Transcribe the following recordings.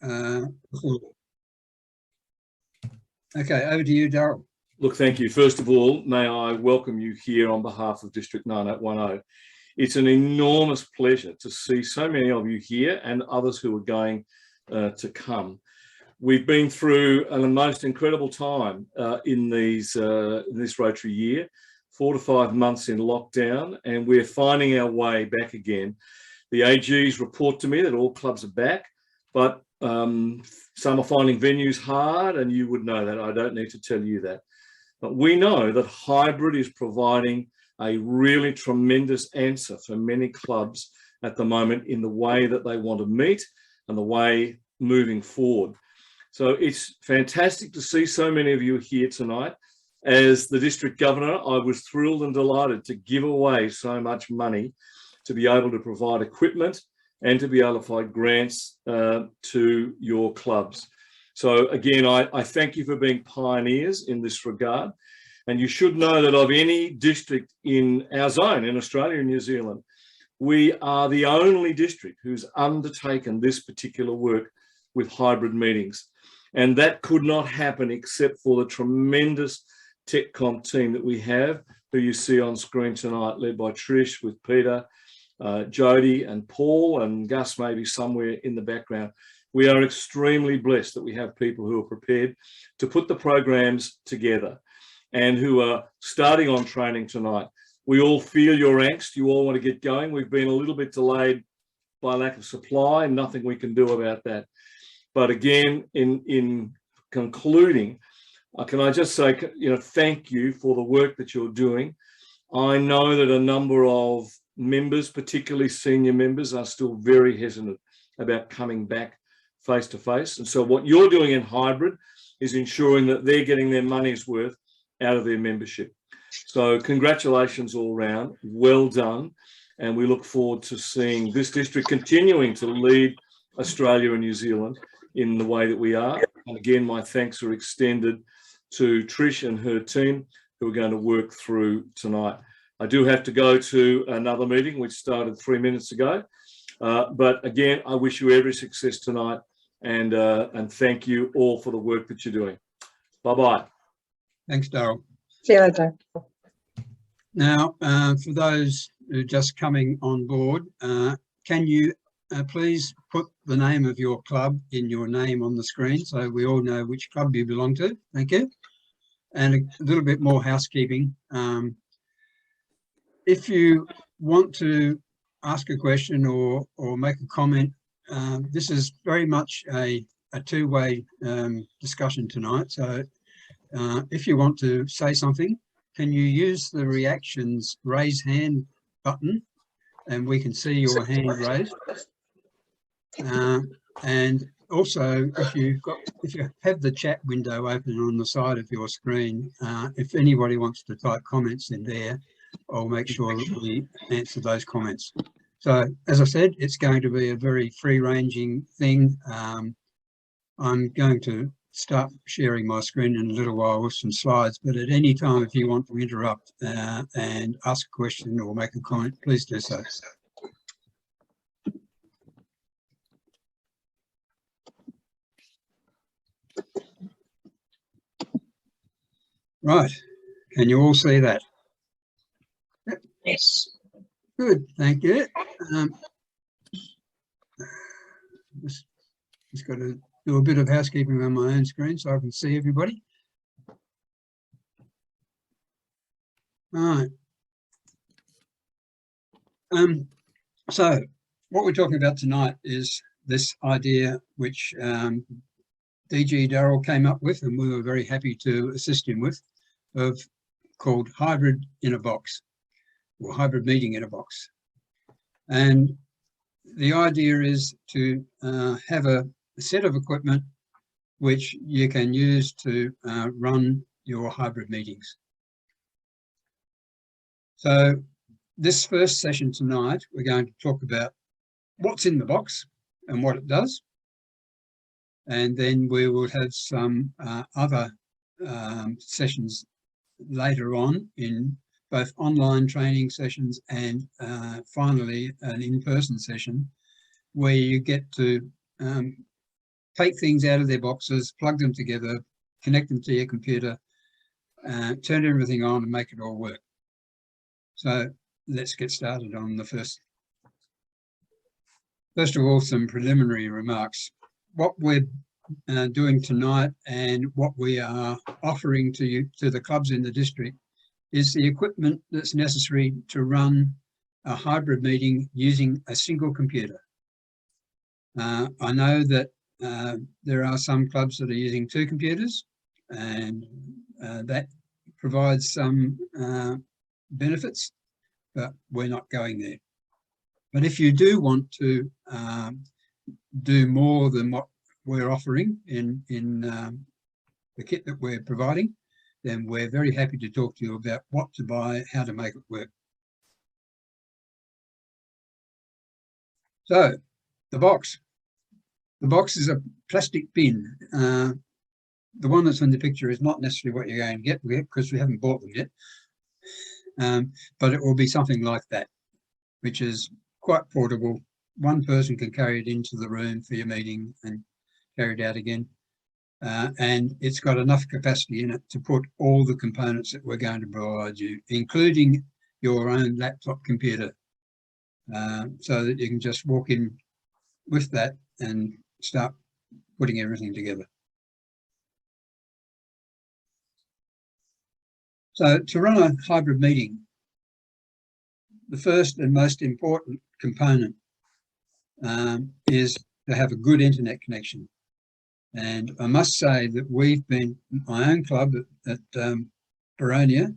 Okay, over to you, Darryl. Look, thank you. First of all, may I welcome you here on behalf of District 9810. It's an enormous pleasure to see so many of you here and others who are going to come. We've been through a most incredible time in this Rotary year, 4 to 5 months in lockdown, and we're finding our way back again. The AGs report to me that all clubs are back, but some are finding venues hard, and you would know that. I don't need to tell you that. But we know that hybrid is providing a really tremendous answer for many clubs at the moment in the way that they want to meet and the way moving forward. So it's fantastic to see so many of you here tonight. As the District Governor, I was thrilled and delighted to give away so much money to be able to provide equipment and to be able to provide grants to your clubs. So again, I thank you for being pioneers in this regard. And you should know that of any district in our zone in Australia and New Zealand, we are the only district who's undertaken this particular work with hybrid meetings. And that could not happen except for the tremendous TechCom team that we have, who you see on screen tonight, led by Trish with Peter, Jody and Paul, and Gus maybe somewhere in the background. We are extremely blessed that we have people who are prepared to put the programs together and who are starting on training tonight. We all feel your angst. You all want to get going. We've been a little bit delayed by lack of supply, and nothing we can do about that. But again, in concluding, can I just say, thank you for the work that you're doing. I know that a number of members, particularly senior members, are still very hesitant about coming back face to face. And so what you're doing in hybrid is ensuring that they're getting their money's worth out of their membership. So congratulations all round, well done. And we look forward to seeing this district continuing to lead Australia and New Zealand in the way that we are. And again, my thanks are extended to Trish and her team who are going to work through tonight. I do have to go to another meeting which started 3 minutes ago. But again, I wish you every success tonight, and thank you all for the work that you're doing. Bye-bye. Thanks, Darryl. See you later. Now, for those who are just coming on board, can you please put the name of your club in your name on the screen so we all know which club you belong to? Thank you. And a little bit more housekeeping. If you want to ask a question or make a comment, this is very much a two-way discussion tonight. So if you want to say something, can you use the reactions raise hand button, and we can see your hand raised. And also, if you have the chat window open on the side of your screen, if anybody wants to type comments in there, I'll make sure that we answer those comments. So, as I said, it's going to be a very free-ranging thing. I'm going to start sharing my screen in a little while with some slides, but at any time, if you want to interrupt and ask a question or make a comment, please do so. Right, can you all see that? Yes. Good, thank you. Just got to do a bit of housekeeping on my own screen so I can see everybody. All right. So what we're talking about tonight is this idea which DG Darryl came up with, and we were very happy to assist him with, called hybrid in a box, or hybrid meeting in a box. And the idea is to have a set of equipment which you can use to run your hybrid meetings. So this first session tonight, we're going to talk about what's in the box and what it does. And then we will have some other sessions later on in both online training sessions and finally an in-person session where you get to take things out of their boxes, plug them together, connect them to your computer, turn everything on and make it all work. So let's get started on the first. First of all, some preliminary remarks. What we're doing tonight and what we are offering to the clubs in the district is the equipment that's necessary to run a hybrid meeting using a single computer. I know that there are some clubs that are using 2 computers, and that provides some benefits, but we're not going there. But if you do want to do more than what we're offering in the kit that we're providing, then we're very happy to talk to you about what to buy, how to make it work. So the box. The box is a plastic bin. The one that's in the picture is not necessarily what you're going to get because we haven't bought them yet. But it will be something like that, which is quite portable. One person can carry it into the room for your meeting and carry it out again. And it's got enough capacity in it to put all the components that we're going to provide you, including your own laptop computer, so that you can just walk in with that and start putting everything together. So to run a hybrid meeting, the first and most important component is to have a good internet connection. And I must say that we've been, my own club at Baronia,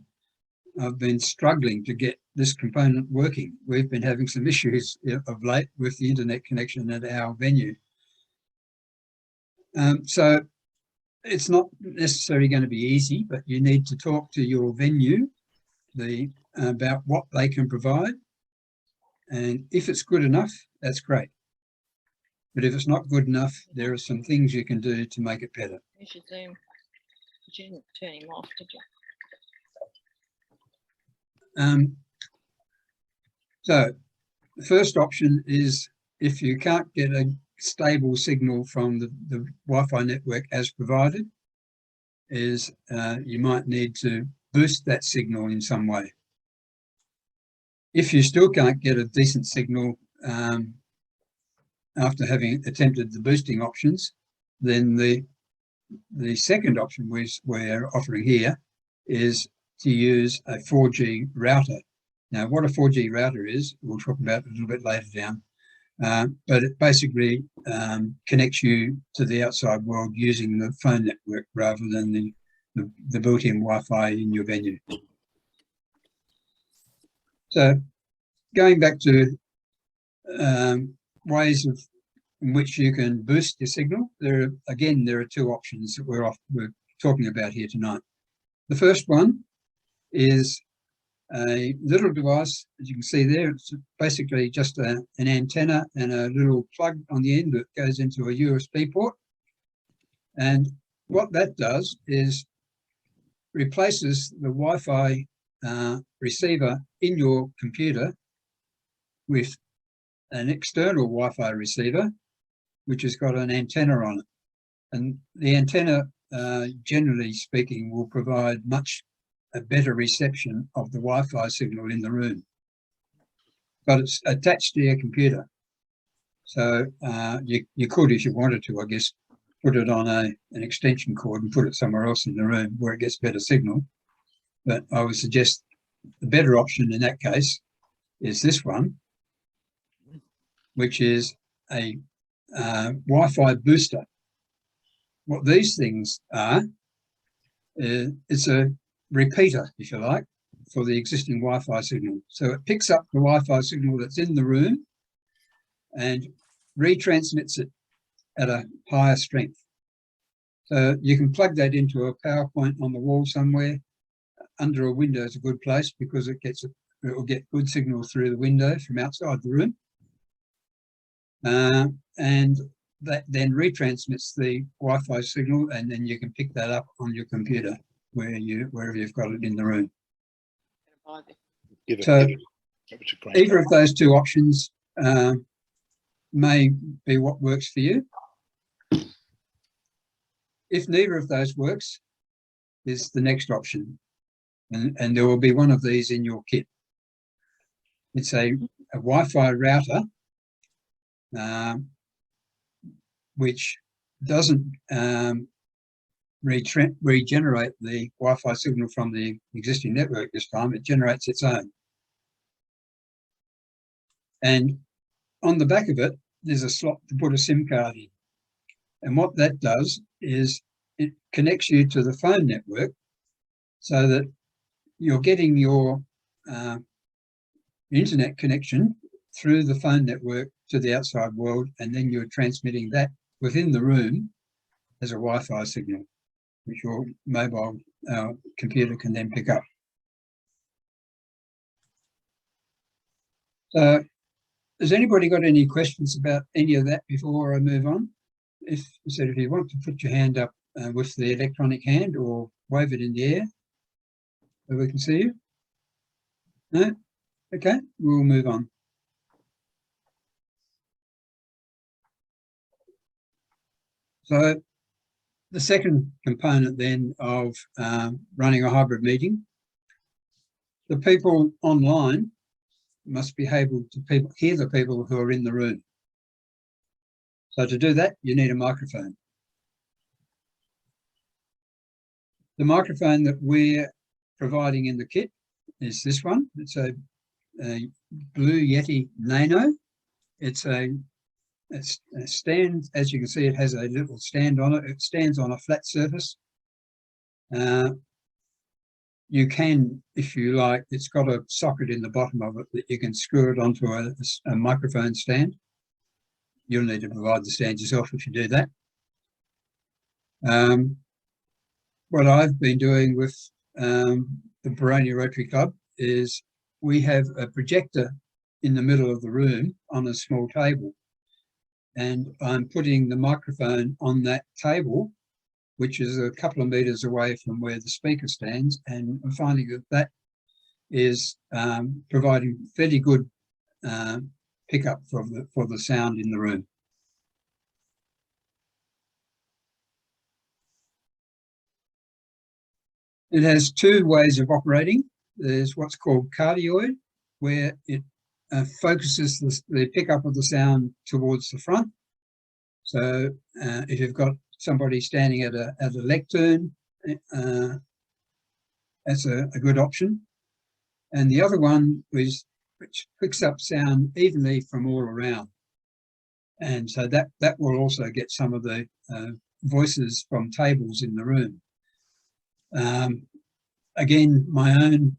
I've been struggling to get this component working. We've been having some issues of late with the internet connection at our venue. So it's not necessarily going to be easy, but you need to talk to your venue about what they can provide. And if it's good enough, that's great. But if it's not good enough, there are some things you can do to make it better. You should Zoom. You didn't turn him off, did you? So the first option is if you can't get a stable signal from the Wi-Fi network as provided, is you might need to boost that signal in some way. If you still can't get a decent signal after having attempted the boosting options, then the second option we're offering here is to use a 4G router. Now, what a 4G router is, we'll talk about a little bit later down, but it basically connects you to the outside world using the phone network rather than the built-in Wi-Fi in your venue. So going back to ways in which you can boost your signal, there are 2 options that we're talking about here tonight. The first one is a little device, as you can see there. It's basically just an antenna and a little plug on the end that goes into a USB port. And what that does is replaces the Wi-Fi receiver in your computer with an external Wi-Fi receiver, which has got an antenna on it. And the antenna, generally speaking, will provide a better reception of the Wi-Fi signal in the room. But it's attached to your computer. So you could, if you wanted to, I guess, put it on an extension cord and put it somewhere else in the room where it gets better signal. But I would suggest the better option in that case is this one, which is a Wi-Fi booster. What these things are, it's a repeater, if you like, for the existing Wi-Fi signal. So it picks up the Wi-Fi signal that's in the room and retransmits it at a higher strength. So you can plug that into a PowerPoint on the wall somewhere. Under a window is a good place because it will get good signal through the window from outside the room. And that then retransmits the Wi-Fi signal, and then you can pick that up on your computer wherever you've got it in the room. So either of those 2 options may be what works for you. If neither of those works, is the next option. And there will be one of these in your kit. It's a Wi-Fi router, which doesn't regenerate the Wi-Fi signal from the existing network this time. It generates its own. And on the back of it, there's a slot to put a SIM card in. And what that does is it connects you to the phone network so that you're getting your internet connection through the phone network to the outside world, and then you're transmitting that within the room as a Wi-Fi signal, which your mobile computer can then pick up. So, has anybody got any questions about any of that before I move on? If you want to put your hand up with the electronic hand or wave it in the air so we can see you. No? Okay, we'll move on. So the second component then of running a hybrid meeting, the people online must be able to hear the people who are in the room. So to do that, you need a microphone. The microphone that we're providing in the kit is this one. It's a Blue Yeti Nano. It's a stand, as you can see, it has a little stand on it. It stands on a flat surface. You can, if you like, it's got a socket in the bottom of it that you can screw it onto a microphone stand. You'll need to provide the stand yourself if you do that. What I've been doing with the Baronia Rotary Club is we have a projector in the middle of the room on a small table. And I'm putting the microphone on that table, which is a couple of meters away from where the speaker stands. And I'm finding that that is providing fairly good pickup for the sound in the room. It has two ways of operating. There's what's called Cardioid, where it focuses the pickup of the sound towards the front. So if you've got somebody standing at a lectern, that's a good option. And the other one is which picks up sound evenly from all around. And so that will also get some of the voices from tables in the room. Again, my own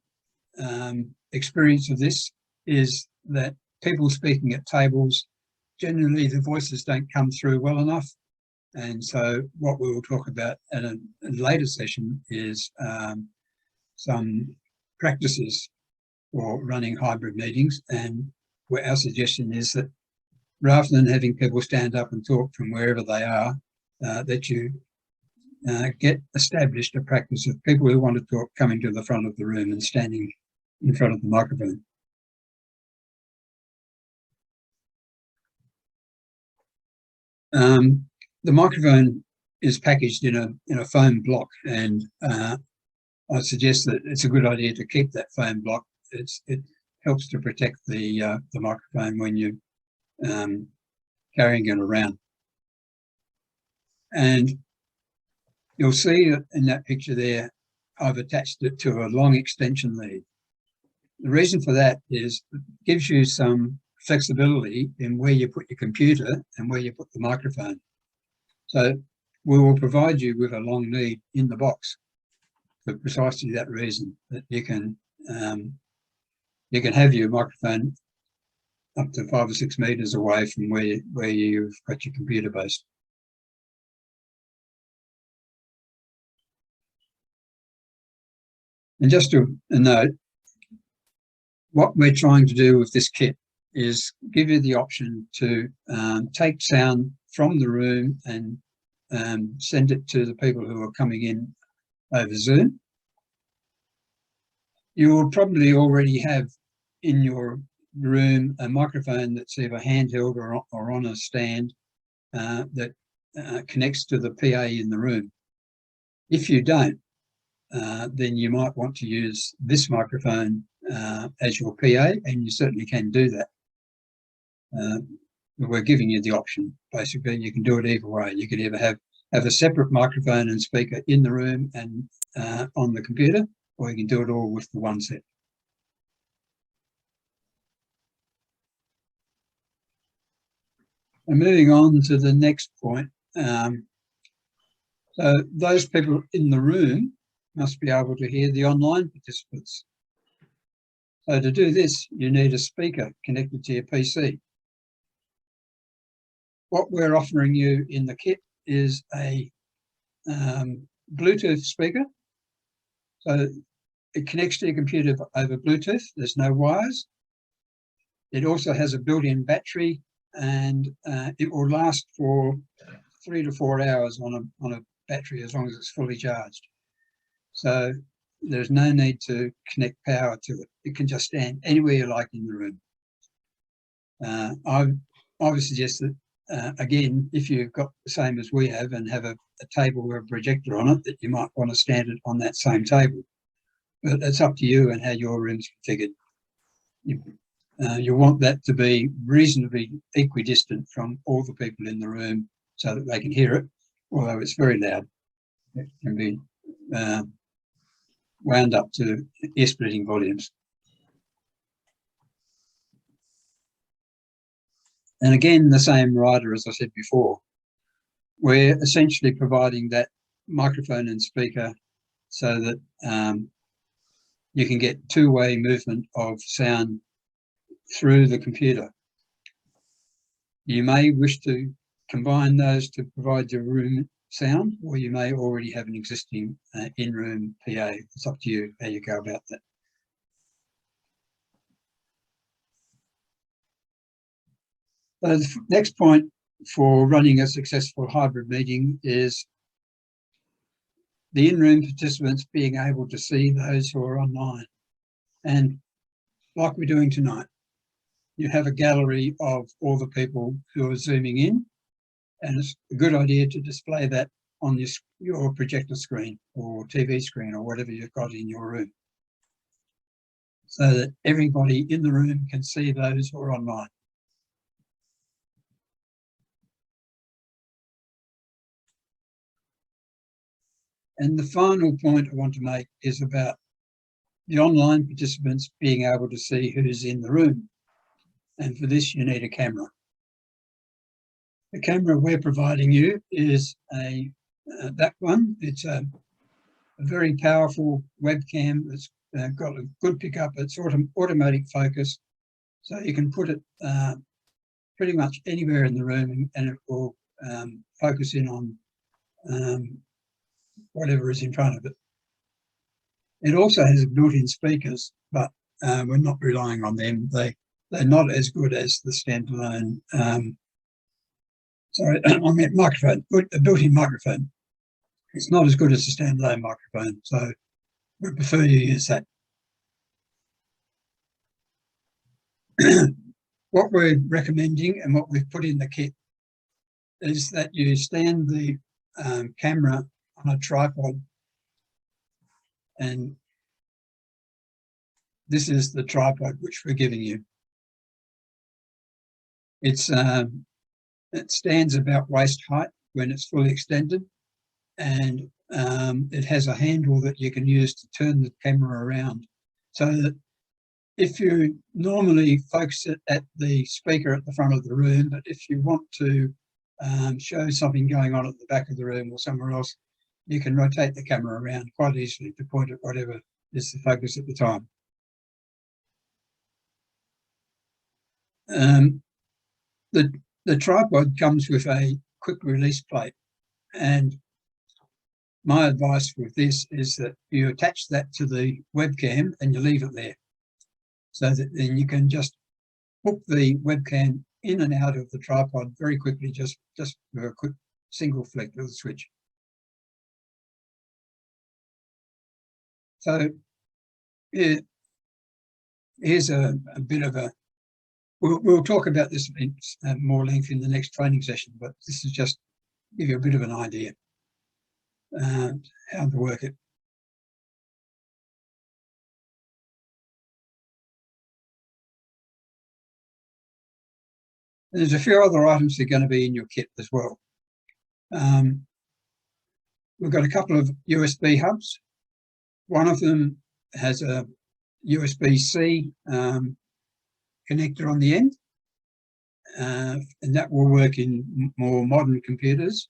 experience of this is that people speaking at tables, generally the voices don't come through well enough. And so what we will talk about at a later session is some practices for running hybrid meetings. And where our suggestion is that rather than having people stand up and talk from wherever they are, that you get established a practice of people who want to talk coming to the front of the room and standing in front of the microphone. The microphone is packaged in a foam block, and I suggest that it's a good idea to keep that foam block. It helps to protect the microphone when you're carrying it around. And you'll see that in that picture there, I've attached it to a long extension lead. The reason for that is it gives you some flexibility in where you put your computer and where you put the microphone. So we will provide you with a long lead in the box for precisely that reason, that you can have your microphone up to 5 or 6 meters away from where you've got your computer based. And just a note, what we're trying to do with this kit is give you the option to take sound from the room and send it to the people who are coming in over Zoom. You will probably already have in your room a microphone that's either handheld or on a stand that connects to the PA in the room. If you don't, then you might want to use this microphone as your PA, and you certainly can do that. We're giving you the option, basically. You can do it either way. You can either have a separate microphone and speaker in the room and on the computer, or you can do it all with the one set. And moving on to the next point. So those people in the room must be able to hear the online participants. So to do this, you need a speaker connected to your PC. What we're offering you in the kit is a Bluetooth speaker. So it connects to your computer over Bluetooth. There's no wires. It also has a built-in battery, and it will last for 3 to 4 hours on a battery as long as it's fully charged. So there's no need to connect power to it. It can just stand anywhere you like in the room. I would suggest that, again, if you've got the same as we have and have a table with a projector on it, that you might want to stand it on that same table. But it's up to you and how your room's configured. You want that to be reasonably equidistant from all the people in the room so that they can hear it, although it's very loud. It can be wound up to ear-splitting volumes. And again, the same rider as I said before. We're essentially providing that microphone and speaker so that you can get two-way movement of sound through the computer. You may wish to combine those to provide your room sound, or you may already have an existing in-room PA. It's up to you how you go about that. The next point for running a successful hybrid meeting is the in-room participants being able to see those who are online. And like we're doing tonight, you have a gallery of all the people who are zooming in, and it's a good idea to display that on your projector screen or TV screen or whatever you've got in your room, so that everybody in the room can see those who are online. And the final point I want to make is about the online participants being able to see who's in the room. And for this, you need a camera. The camera we're providing you is that one. It's a very powerful webcam that's got a good pickup. It's automatic focus, so you can put it pretty much anywhere in the room, and it will focus in on whatever is in front of it. It also has built-in speakers, but we're not relying on them. They're not as good as the standalone, sorry, I meant microphone, a built-in microphone. It's not as good as the standalone microphone, so we prefer you use that. What we're recommending and what we've put in the kit is that you stand the camera on a tripod, and this is the tripod which we're giving you. It stands about waist height when it's fully extended, and it has a handle that you can use to turn the camera around, so that if you normally focus it at the speaker at the front of the room, but if you want to show something going on at the back of the room or somewhere else, you can rotate the camera around quite easily to point at whatever is the focus at the time. The tripod comes with a quick release plate, and my advice with this is that you attach that to the webcam and you leave it there, so that then you can just hook the webcam in and out of the tripod very quickly, just with a quick single flick of the switch. So here's a bit of a, we'll talk about this in more length in the next training session, but this is just to give you a bit of an idea. how to work it. There's a few other items that are going to be in your kit as well. We've got a couple of USB hubs. One of them has a USB-C connector on the end, and that will work in more modern computers.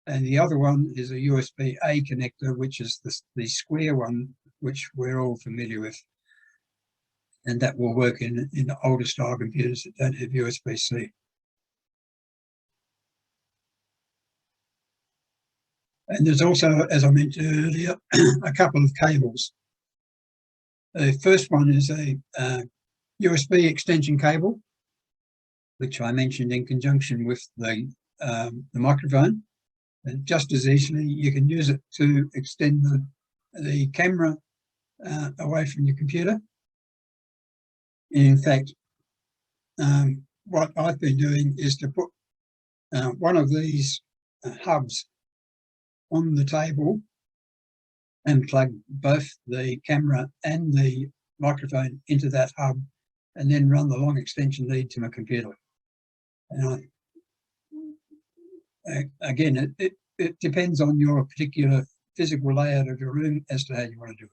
And the other one is a USB-A connector, which is the square one, which we're all familiar with. And that will work in the older style computers that don't have USB-C. And there's also, as I mentioned earlier, a couple of cables. The first one is a USB extension cable, which I mentioned in conjunction with the microphone. And just as easily, you can use it to extend the camera away from your computer. In fact, what I've been doing is to put one of these hubs on the table and plug both the camera and the microphone into that hub, and then run the long extension lead to my computer. And again, it depends on your particular physical layout of your room as to how you want to do it.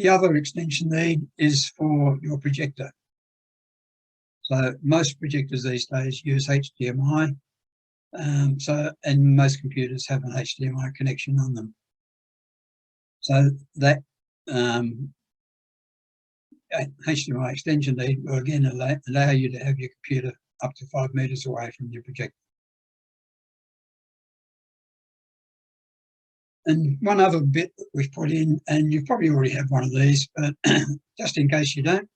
The other extension lead is for your projector. So most projectors these days use HDMI. And most computers have an HDMI connection on them. So that HDMI extension lead will again allow you to have your computer up to 5 meters away from your projector. And one other bit that we've put in, and you probably already have one of these, but just in case you don't,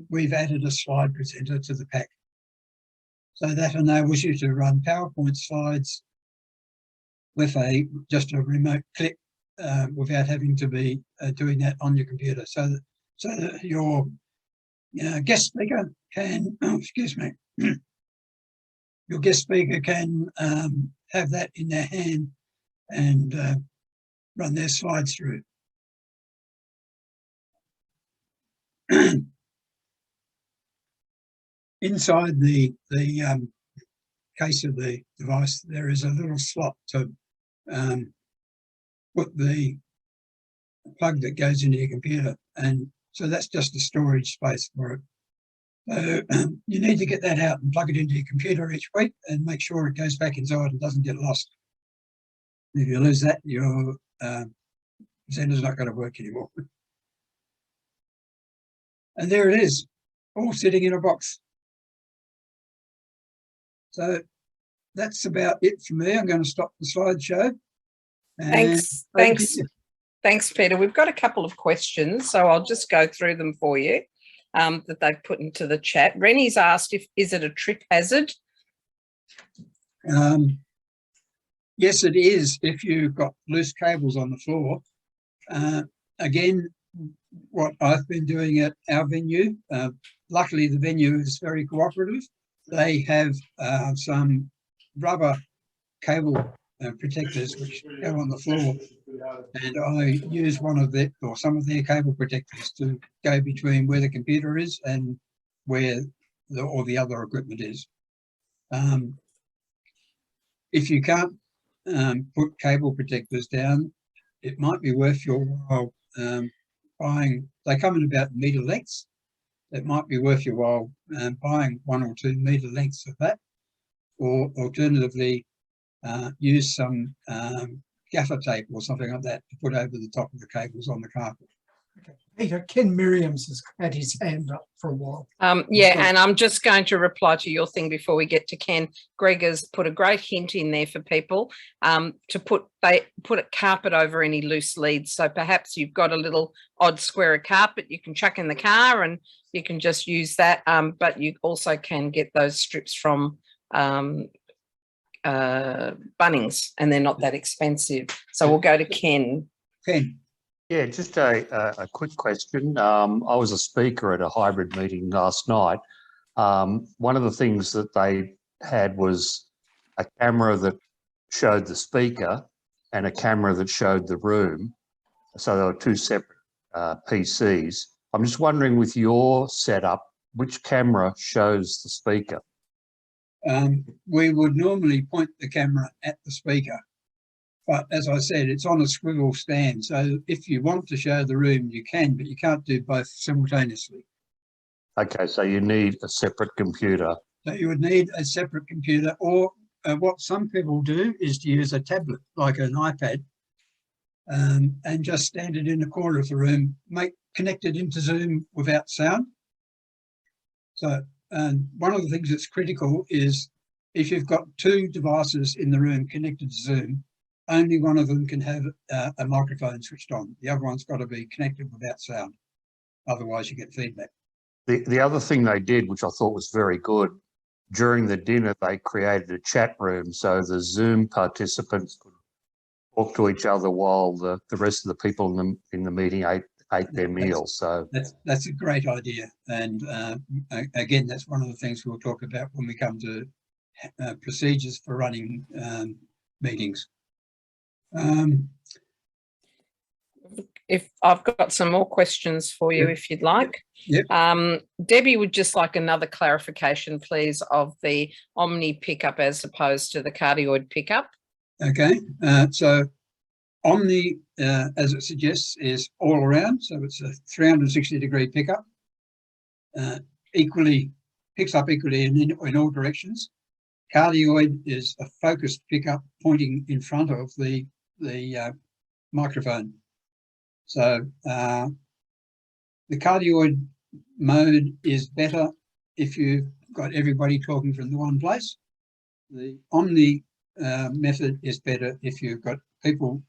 we've added a slide presenter to the pack. So that enables you to run PowerPoint slides with just a remote click without having to be doing that on your computer. So that your guest speaker can, excuse me, your guest speaker can have that in their hand and run their slides through. Inside the case of the device, there is a little slot to put the plug that goes into your computer, and so that's just a storage space for it. So you need to get that out and plug it into your computer each week and make sure it goes back inside and doesn't get lost. If you lose that, your presenter's not going to work anymore. And there it is, all sitting in a box. So that's about it for me. I'm going to stop the slideshow. Thanks, Peter. We've got a couple of questions, so I'll just go through them for you that they've put into the chat. Rennie's asked, is it a trip hazard? Yes, it is if you've got loose cables on the floor. Again, what I've been doing at our venue, luckily the venue is very cooperative. They have some rubber cable protectors which go on the floor, and I use one of their, or some of their cable protectors to go between where the computer is and where all the other equipment is. If you can't put cable protectors down, it might be worth your while buying. They come in about metre lengths. It might be worth your while buying 1 or 2 metre lengths of that, or alternatively use some gaffer tape or something like that to put over the top of the cables on the carpet. Okay. Peter, Ken Miriams has had his hand up for a while. Yeah, and I'm just going to reply to your thing before we get to Ken. Greg has put a great hint in there for people to put a carpet over any loose leads. So perhaps you've got a little odd square of carpet you can chuck in the car and you can just use that. But you also can get those strips from Bunnings, and they're not that expensive. So we'll go to Ken. Ken. Yeah, just a quick question. I was a speaker at a hybrid meeting last night. One of the things that they had was a camera that showed the speaker and a camera that showed the room. So there were two separate PCs. I'm just wondering, with your setup, which camera shows the speaker? We would normally point the camera at the speaker, but as I said, it's on a swivel stand. So if you want to show the room, you can, but you can't do both simultaneously. Okay, so you need a separate computer. So you would need a separate computer, or what some people do is to use a tablet like an iPad and just stand it in the corner of the room, connect it into Zoom without sound. So one of the things that's critical is if you've got two devices in the room connected to Zoom, only one of them can have a microphone switched on. The other one's got to be connected without sound. Otherwise you get feedback. The other thing they did, which I thought was very good, during the dinner, they created a chat room so the Zoom participants could talk to each other while the rest of the people in the meeting ate their meals. So that's a great idea. And again, that's one of the things we'll talk about when we come to procedures for running meetings. If I've got some more questions for you, if you'd like. Yep. Debbie would just like another clarification, please, of the Omni pickup as opposed to the Cardioid pickup. Okay, so Omni, as it suggests, is all around. So it's a 360-degree pickup. Picks up equally in all directions. Cardioid is a focused pickup pointing in front of the microphone. So the Cardioid mode is better if you've got everybody talking from the one place. The Omni method is better if you've got people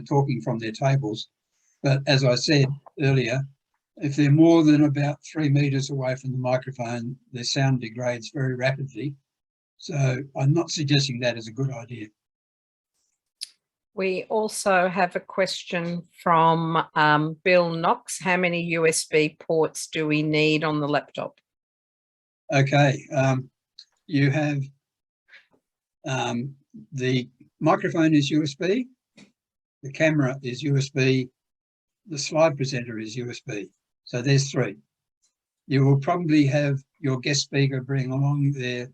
talking from their tables. But as I said earlier, if they're more than about 3 meters away from the microphone, their sound degrades very rapidly. So I'm not suggesting that is a good idea. We also have a question from Bill Knox. How many USB ports do we need on the laptop? Okay, you have the microphone is USB, the camera is USB, the slide presenter is USB. So there's 3. You will probably have your guest speaker bring along their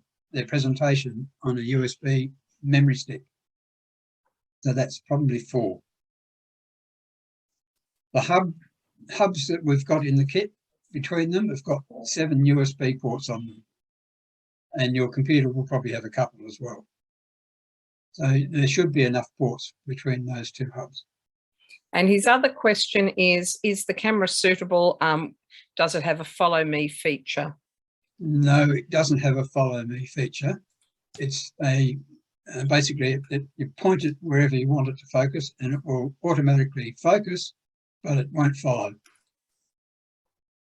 presentation on a USB memory stick. So that's probably 4. The hubs that we've got in the kit, between them, have got 7 USB ports on them. And your computer will probably have a couple as well. So there should be enough ports between those 2 hubs. And his other question is the camera suitable? Does it have a follow me feature? No, it doesn't have a follow me feature. It's basically you point it wherever you want it to focus and it will automatically focus, but it won't follow.